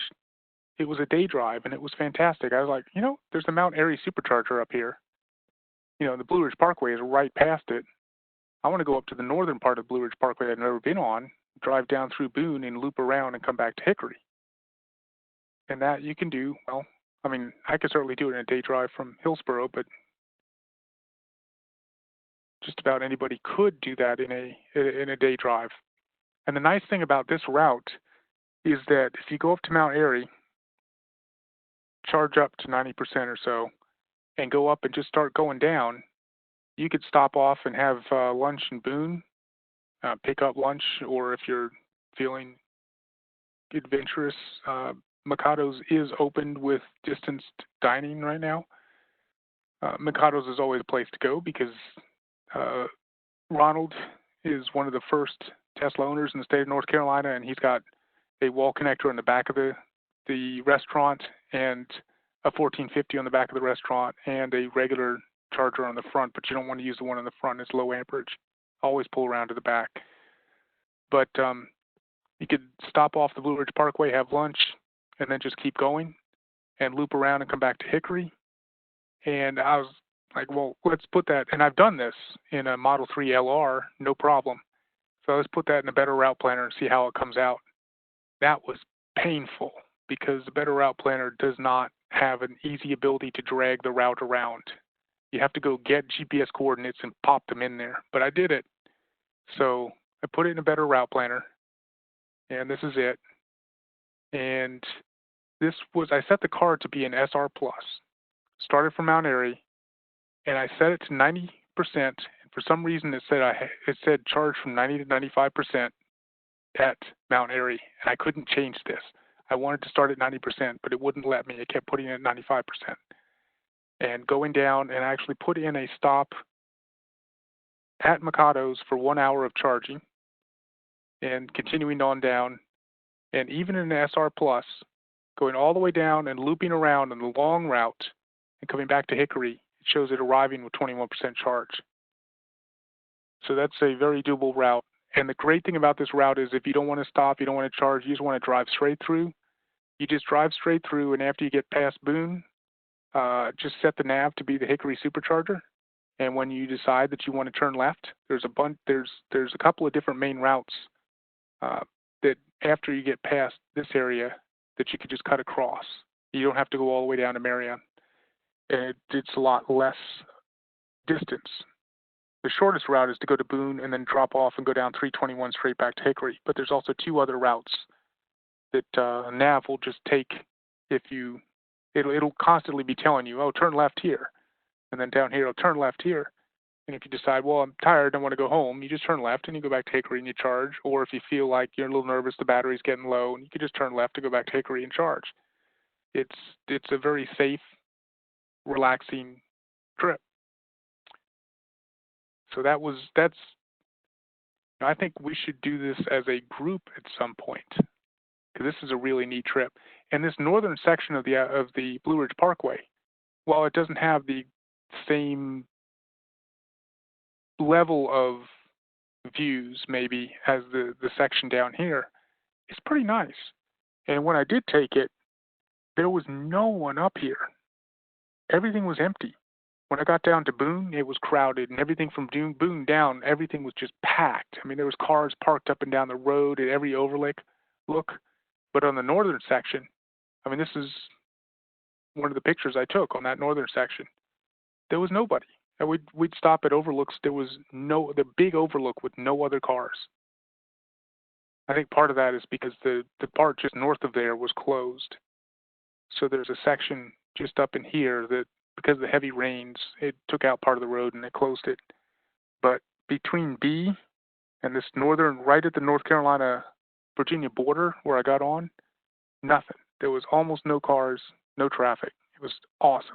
[SPEAKER 1] it was a day drive, and it was fantastic. I was like, there's the Mount Airy supercharger up here. The Blue Ridge Parkway is right past it. I want to go up to the northern part of Blue Ridge Parkway I've never been on, drive down through Boone and loop around and come back to Hickory. And that you can do, I could certainly do it in a day drive from Hillsboro, but just about anybody could do that in a day drive. And the nice thing about this route is that if you go up to Mount Airy, charge up to 90% or so, and go up and just start going down, you could stop off and have lunch in Boone, pick up lunch, or if you're feeling adventurous, Mikado's is opened with distanced dining right now. Mikado's is always a place to go because Ronald is one of the first Tesla owners in the state of North Carolina, and he's got a wall connector in the back of the restaurant and a 1450 on the back of the restaurant and a regular charger on the front, but you don't want to use the one on the front. It's low amperage. Always pull around to the back. But you could stop off the Blue Ridge Parkway, have lunch, and then just keep going and loop around and come back to Hickory. And I was like, well, let's put that, and I've done this in a Model 3 LR, no problem. So let's put that in a better route planner and see how it comes out. That was painful because the better route planner does not have an easy ability to drag the route around. You have to go get GPS coordinates and pop them in there. But I did it. So I put it in a better route planner, and this is it. And I set the car to be an SR Plus. Started from Mount Airy, and I set it to 90%. And for some reason, it said charge from 90 to 95% at Mount Airy, and I couldn't change this. I wanted to start at 90%, but it wouldn't let me. It kept putting it at 95%. And going down, and I actually put in a stop at Mikado's for 1 hour of charging, and continuing on down, and even in an SR Plus, going all the way down and looping around on the long route and coming back to Hickory, it shows it arriving with 21% charge. So that's a very doable route. And the great thing about this route is if you don't want to stop, you don't want to charge, you just want to drive straight through, you just drive straight through, and after you get past Boone, just set the nav to be the Hickory Supercharger. And when you decide that you want to turn left, there's a couple of different main routes that after you get past this area that you could just cut across. You don't have to go all the way down to Marion. And it's a lot less distance. The shortest route is to go to Boone and then drop off and go down 321 straight back to Hickory. But there's also two other routes that nav will just take if you. It'll constantly be telling you, oh, turn left here, and then down here, it'll turn left here. And if you decide, well, I'm tired, I want to go home, you just turn left and you go back to Hickory and you charge. Or if you feel like you're a little nervous, the battery's getting low, and you can just turn left to go back to Hickory and charge. It's a very safe, relaxing trip. So that's. I think we should do this as a group at some point, because this is a really neat trip. And this northern section of the Blue Ridge Parkway, while it doesn't have the same level of views maybe as the section down here, it's pretty nice. And when I did take it, there was no one up here. Everything was empty. When I got down to Boone, it was crowded, and everything from Boone down, everything was just packed. I mean, there was cars parked up and down the road at every overlook. But on the northern section, I mean, this is one of the pictures I took on that northern section. There was nobody. And we'd stop at overlooks. There was the big overlook with no other cars. I think part of that is because the part just north of there was closed. So there's a section just up in here that, because of the heavy rains, it took out part of the road and they closed it. But between B and this northern, right at the North Carolina-Virginia border where I got on, nothing. There was almost no cars, no traffic. It was awesome.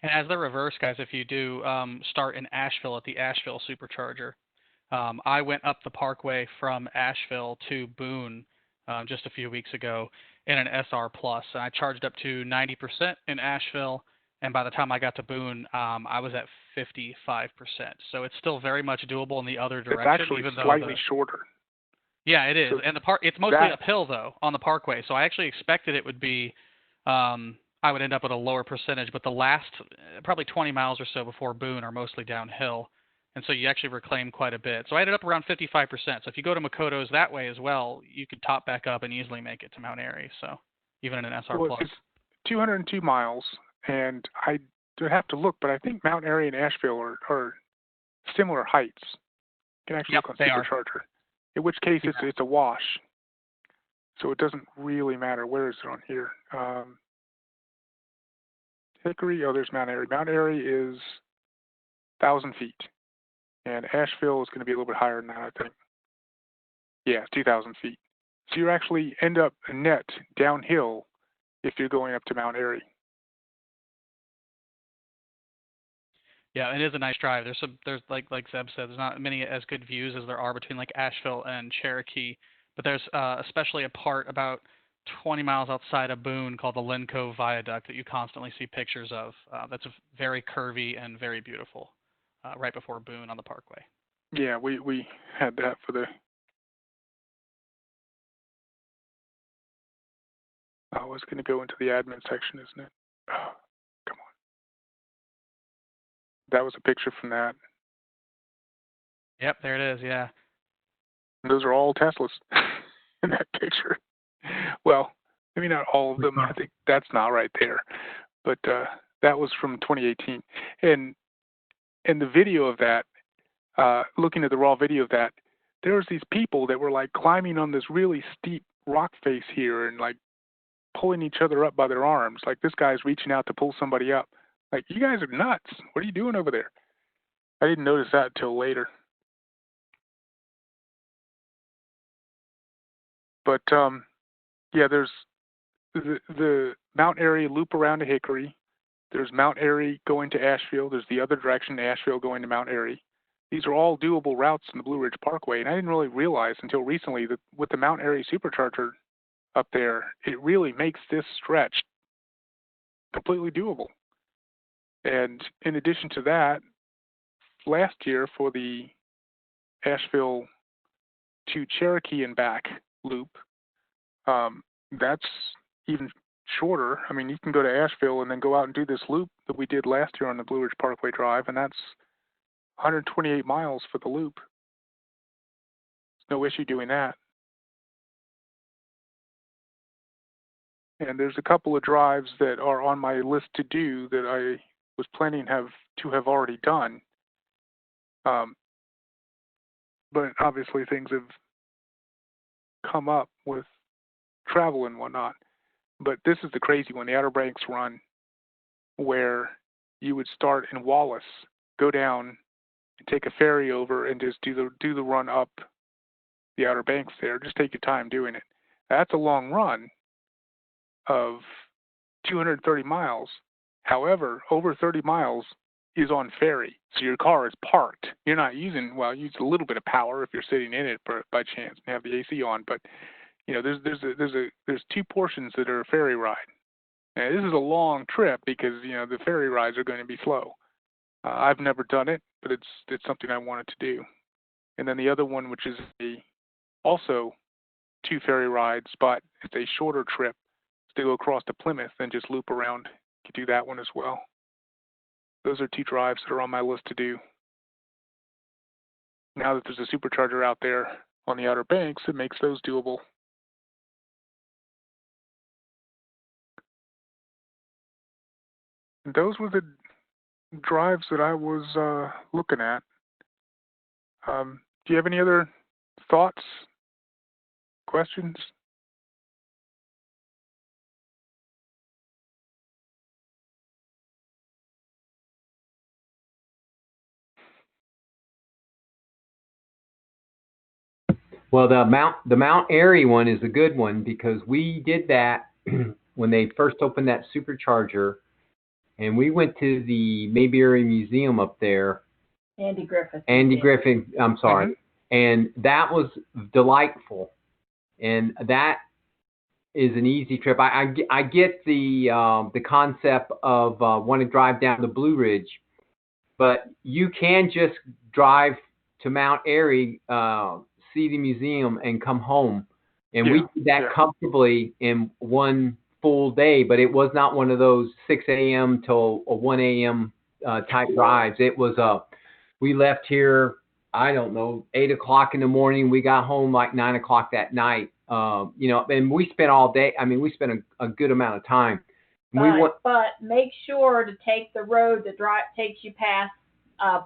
[SPEAKER 6] And as the reverse, guys, if you do start in Asheville at the Asheville Supercharger, I went up the Parkway from Asheville to Boone just a few weeks ago in an SR Plus, and I charged up to 90% in Asheville, and by the time I got to Boone, I was at 55%. So it's still very much doable in the other direction.
[SPEAKER 1] It's actually
[SPEAKER 6] even
[SPEAKER 1] slightly shorter.
[SPEAKER 6] Yeah, it is,
[SPEAKER 1] So
[SPEAKER 6] and it's mostly uphill though on the Parkway. So I actually expected it would be. I would end up with a lower percentage, but the last probably 20 miles or so before Boone are mostly downhill, and so you actually reclaim quite a bit. So I ended up around 55%. So if you go to Makoto's that way as well, you could top back up and easily make it to Mount Airy. So even in an SR Plus.
[SPEAKER 1] It's 202 miles, and I would have to look, but I think Mount Airy and Asheville are similar heights. You can actually look on Supercharger. In which case, it's a wash. So it doesn't really matter. Where is it on here? Hickory, there's Mount Airy. Mount Airy is 1,000 feet. And Asheville is going to be a little bit higher than that, I think. Yeah, 2,000 feet. So you actually end up net downhill if you're going up to Mount Airy.
[SPEAKER 6] Yeah, it is a nice drive. There's like Zeb said, there's not many as good views as there are between like Asheville and Cherokee, but there's especially a part about 20 miles outside of Boone called the Linco Viaduct that you constantly see pictures of. That's very curvy and very beautiful, right before Boone on the Parkway.
[SPEAKER 1] Yeah, we had that for the. Oh, it's going to go into the admin section, isn't it? Oh, come on. That was a picture from that.
[SPEAKER 6] Yep, there it is. Yeah.
[SPEAKER 1] Those are all Teslas in that picture. Well, maybe not all of them. I think that's not right there, but that was from 2018. And the video of that, looking at the raw video of that, there was these people that were like climbing on this really steep rock face here and like pulling each other up by their arms. Like this guy's reaching out to pull somebody up. Like, you guys are nuts. What are you doing over there? I didn't notice that until later. But yeah, there's the Mount Airy loop around to Hickory. There's Mount Airy going to Asheville. There's the other direction, Asheville going to Mount Airy. These are all doable routes in the Blue Ridge Parkway, and I didn't really realize until recently that with the Mount Airy Supercharger up there, it really makes this stretch completely doable. And in addition to that, last year for the Asheville to Cherokee and back loop, that's even shorter. I mean, you can go to Asheville and then go out and do this loop that we did last year on the Blue Ridge Parkway Drive, and that's 128 miles for the loop. There's no issue doing that. And there's a couple of drives that are on my list to do that I was planning to have already done. But obviously things have come up with travel and whatnot. But this is the crazy one, the Outer Banks run, where you would start in Wallace, go down, and take a ferry over, and just do the run up the Outer Banks there. Just take your time doing it. That's a long run of 230 miles. However, over 30 miles is on ferry, so your car is parked. You're not using, well, you use a little bit of power if you're sitting in it by chance and have the AC on, but you know, there's two portions that are a ferry ride. And this is a long trip because, you know, the ferry rides are going to be slow. I've never done it, but it's something I wanted to do. And then the other one, which is also two ferry rides, but it's a shorter trip to go across to Plymouth and just loop around. You can do that one as well. Those are two drives that are on my list to do. Now that there's a supercharger out there on the Outer Banks, it makes those doable. And those were the drives that I was looking at. Do you have any other thoughts, questions?
[SPEAKER 3] Well, the Mount Airy one is a good one because we did that when they first opened that supercharger, and we went to the Mayberry Museum up there.
[SPEAKER 2] Andy Griffith.
[SPEAKER 3] I'm sorry. Mm-hmm. And that was delightful. And that is an easy trip. I get the concept of want to drive down the Blue Ridge, but you can just drive to Mount Airy, see the museum, and come home. And we did that comfortably in one full day, but it was not one of those 6 a.m. till 1 a.m. Type drives. It was we left here, I don't know, 8 o'clock in the morning. We got home like 9 o'clock that night. You know, and we spent all day. I mean, we spent a good amount of time.
[SPEAKER 2] But make sure to take the road that takes you past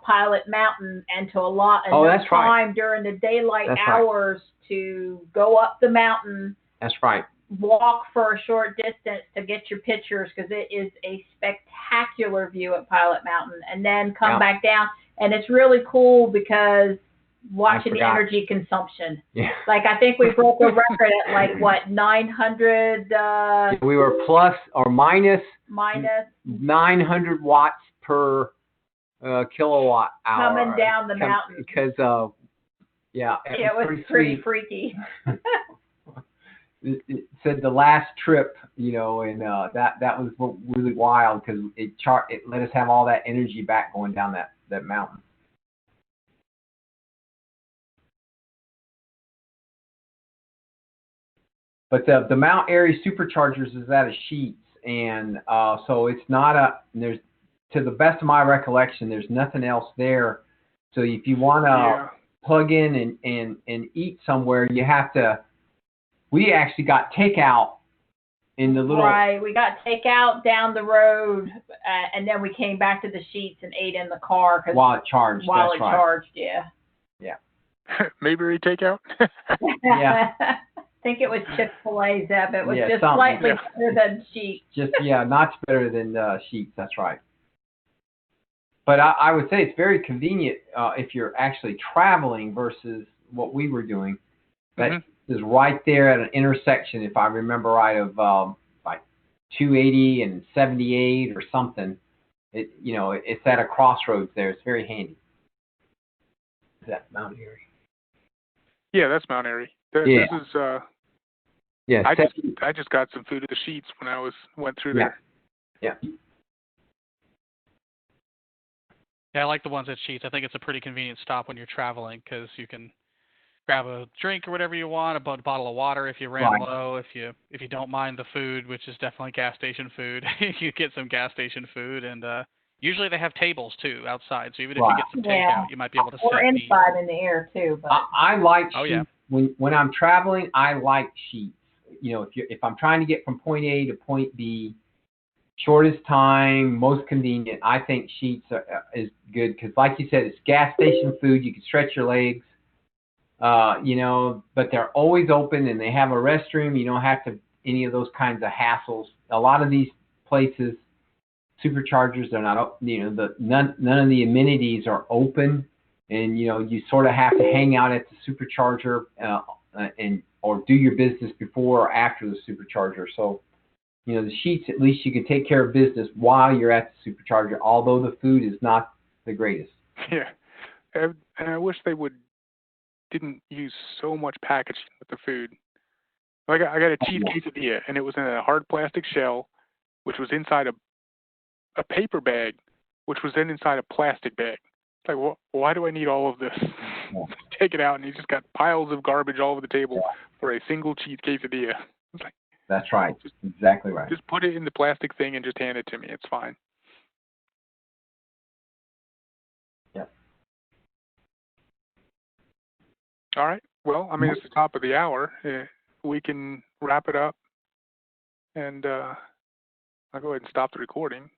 [SPEAKER 2] Pilot Mountain and to allot enough time during the daylight hours to go up the mountain.
[SPEAKER 3] That's right.
[SPEAKER 2] Walk for a short distance to get your pictures because it is a spectacular view at Pilot Mountain, and then come back down. And it's really cool because watching the energy consumption. Yeah. Like, I think we broke a record at like, what, 900?
[SPEAKER 3] We were plus or minus 900 watts per kilowatt hour.
[SPEAKER 2] Coming down the mountain.
[SPEAKER 3] Because, it was
[SPEAKER 2] pretty freaky.
[SPEAKER 3] it said the last trip, and that was really wild because it let us have all that energy back going down that mountain. But the Mount Airy Superchargers is out of Sheets, and so it's not there's, to the best of my recollection, there's nothing else there. So if you want to plug in and eat somewhere, you have to. We actually got takeout in the little.
[SPEAKER 2] Right, we got takeout down the road, and then we came back to the Sheets and ate in the car
[SPEAKER 3] while it charged.
[SPEAKER 2] While
[SPEAKER 3] that's
[SPEAKER 2] it
[SPEAKER 3] right.
[SPEAKER 2] charged, yeah.
[SPEAKER 3] Yeah.
[SPEAKER 1] Maybe takeout.
[SPEAKER 3] Yeah.
[SPEAKER 2] I think it was Chick-fil-A, Zeb. It was just
[SPEAKER 3] something.
[SPEAKER 2] slightly better than Sheets.
[SPEAKER 3] Just not better than Sheets. That's right. But I would say it's very convenient if you're actually traveling versus what we were doing. That is right there at an intersection, if I remember right, of like 280 and 78 or something. It's at a crossroads there. It's very handy. Is that Mount Airy?
[SPEAKER 1] Yeah, that's Mount Airy. This is.
[SPEAKER 3] Yeah.
[SPEAKER 1] I just got some food at the Sheets when I went through there.
[SPEAKER 3] Yeah.
[SPEAKER 6] Yeah, I like the ones at Sheets. I think it's a pretty convenient stop when you're traveling because you can grab a drink or whatever you want, a bottle of water if you ran low. If you don't mind the food, which is definitely gas station food, you get some gas station food, and usually they have tables too outside. So even if you get some takeout, you might be able to sit and eat.
[SPEAKER 2] Or inside in the air too. But
[SPEAKER 3] I like Sheets.
[SPEAKER 6] Yeah.
[SPEAKER 3] When I'm traveling, I like Sheets. If I'm trying to get from point A to point B, shortest time, most convenient, I think Sheets is good because, like you said, it's gas station food. You can stretch your legs, but they're always open and they have a restroom. You don't have to any of those kinds of hassles. A lot of these places, Superchargers, they're not. None of the amenities are open, and you sort of have to hang out at the Supercharger or do your business before or after the Supercharger. So. The Sheets, at least you can take care of business while you're at the Supercharger, although the food is not the greatest.
[SPEAKER 1] Yeah, and I wish they didn't use so much packaging with the food. Like I got a cheese quesadilla, and it was in a hard plastic shell, which was inside a paper bag, which was then inside a plastic bag. It's like, why do I need all of this? Take it out, and you just got piles of garbage all over the table for a single cheese quesadilla. It's like,
[SPEAKER 3] that's right. Exactly right.
[SPEAKER 1] Just put it in the plastic thing and just hand it to me. It's fine.
[SPEAKER 3] Yep.
[SPEAKER 1] All right. Well, I mean, it's the top of the hour. We can wrap it up, and I'll go ahead and stop the recording.